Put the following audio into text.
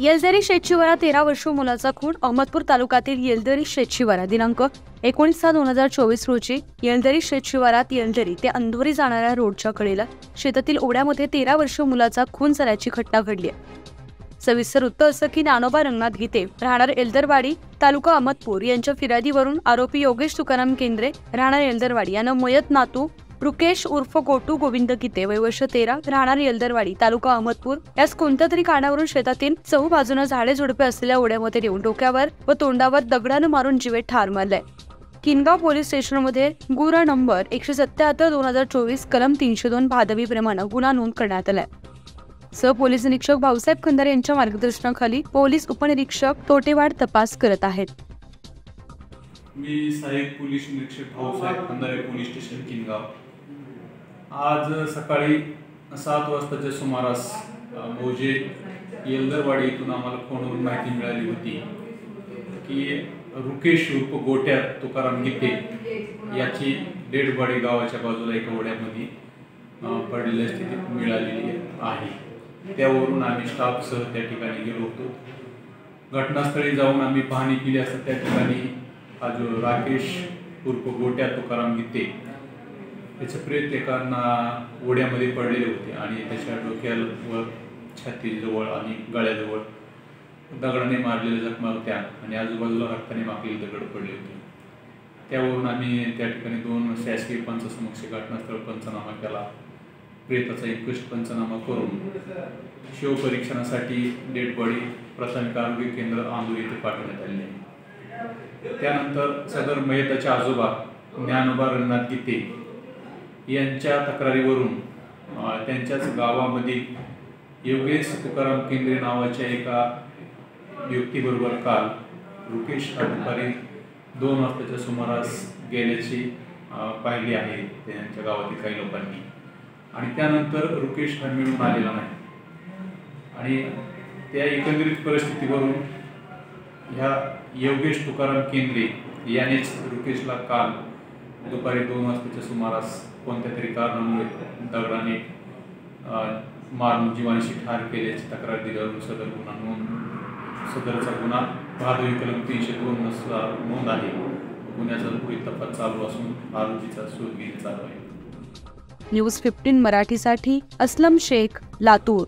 येलदरी शेतशिवारा 13 वर्षीय मुलाचा खून. अहमदपूर तालुक्यातील येलदरी शेतशिवारा दिनांक 19/6/2024 रोजी येलदरी शेतशिवारात येलदरी ते अंधोरी जाणाऱ्या रोडच्या कडेला शेतातील ओढ्यामध्ये 13 वर्षीय मुलाचा खून झाल्याची घटना घडली आहे. सविस्तर वृत्त असं की नानोबा रंगनाथ गीते राहणार एल्दरवाडी तालुका अहमदपूर यांच्या फिर्यादीवरून आरोपी योगेश तुकाराम केंद्रे राहणार एल्दरवाडी यानं मयत नातू रुकेश उर्फ गोटू गोविंद गीते वय वर्ष 13 राहणार एल्दरवाडी तालुका अहमदपूर यास कोणत्या तरी कारणावरून शेतातील चहूबाजूनं झाडे झुडपे असलेल्या ओढ्यामध्ये नेऊन डोक्यावर व तोंडावर दगडानं मारून जीवे ठार मारलाय. किनगाव पोलीस स्टेशनमध्ये गुन्हा नंबर 177/2024 कलम 302 भादवी प्रमाणे गुन्हा नोंद करण्यात आलाय. पोलीस निरीक्षक भाऊसाहेब खंदारे यांच्या मार्गदर्शनाखाली पोलीस उपनिरीक्षक तोटेवाड तपास करत आहेत. मी सहाय्यक पोलीस निरीक्षक भाऊसाहेब खंदारे, पोलीस स्टेशन किनगाव. आज सकाळी 7 वाजताच्या सुमारास मौजे येलदरवाडी इथून आम्हाला फोनवरून माहिती मिळाली होती की रुकेश उर्फ गोट्या तुकाराम गीते याची डेड बॉडी गावाच्या बाजूला एका ओढ्यामध्ये पडलेल्या स्थितीत मिळालेली आहे. त्यावरून आम्ही स्टाफसह त्या ठिकाणी गेलो होतो. घटनास्थळी जाऊन आम्ही पाहणी केली असता त्या ठिकाणी हा जो राकेश उर्फ गोट्या तुकाराम गीते याचे प्रेत एकांना ओढ्यामध्ये पडलेले होते आणि त्याच्या डोक्यावर, छातीजवळ आणि गळ्याजवळ दगडाने मारलेल्या जखमा होत्या आणि आजूबाजूला रक्ताने माखलेले दगड पडले होते. त्यावरून आम्ही त्या ठिकाणी 2 शासकीय पंचसमक्ष घटनास्थळ पंचनामा केला. प्रेताचा इन्क्वेस्ट पंचनामा करून शवपरीक्षणासाठी डेड बॉडी प्राथमिक आरोग्य केंद्र आंदोर येथे पाठवण्यात आली आहे. त्यानंतर सदर मयताचे आजोबा ज्ञानोबा रंगनाथ गीते यांच्या तक्रारीवरून त्यांच्याच गावामध्ये योगेश तुकाराम केंद्रे नावाच्या एका व्यक्तीबरोबर काल रुकेश दुपारी 2 वाजताच्या सुमारास गेल्याची पाहिली आहे त्यांच्या गावातील काही लोकांनी. आणि त्यानंतर रुकेश हा मिळून आलेला नाही आणि त्या एकंदरीत परिस्थितीवरून ह्या योगेश तुकाराम केंद्रे यानेच रुकेशला काल दुपारी 2 वाजताच्या सुमारास कोणत्या तरी कारणामुळे दगडाने मारून जीवांशी ठार केल्याची तक्रार दिल्यावरून सदरचा गुन्हा भादवी कलम 302 नुसार नोंद आहे. गुन्ह्याचा पुढील तपास चालू असून आरोपीचा शोध घेणे चालू आहे. न्यूज 15 मराठीसाठी असलम शेख, लातूर.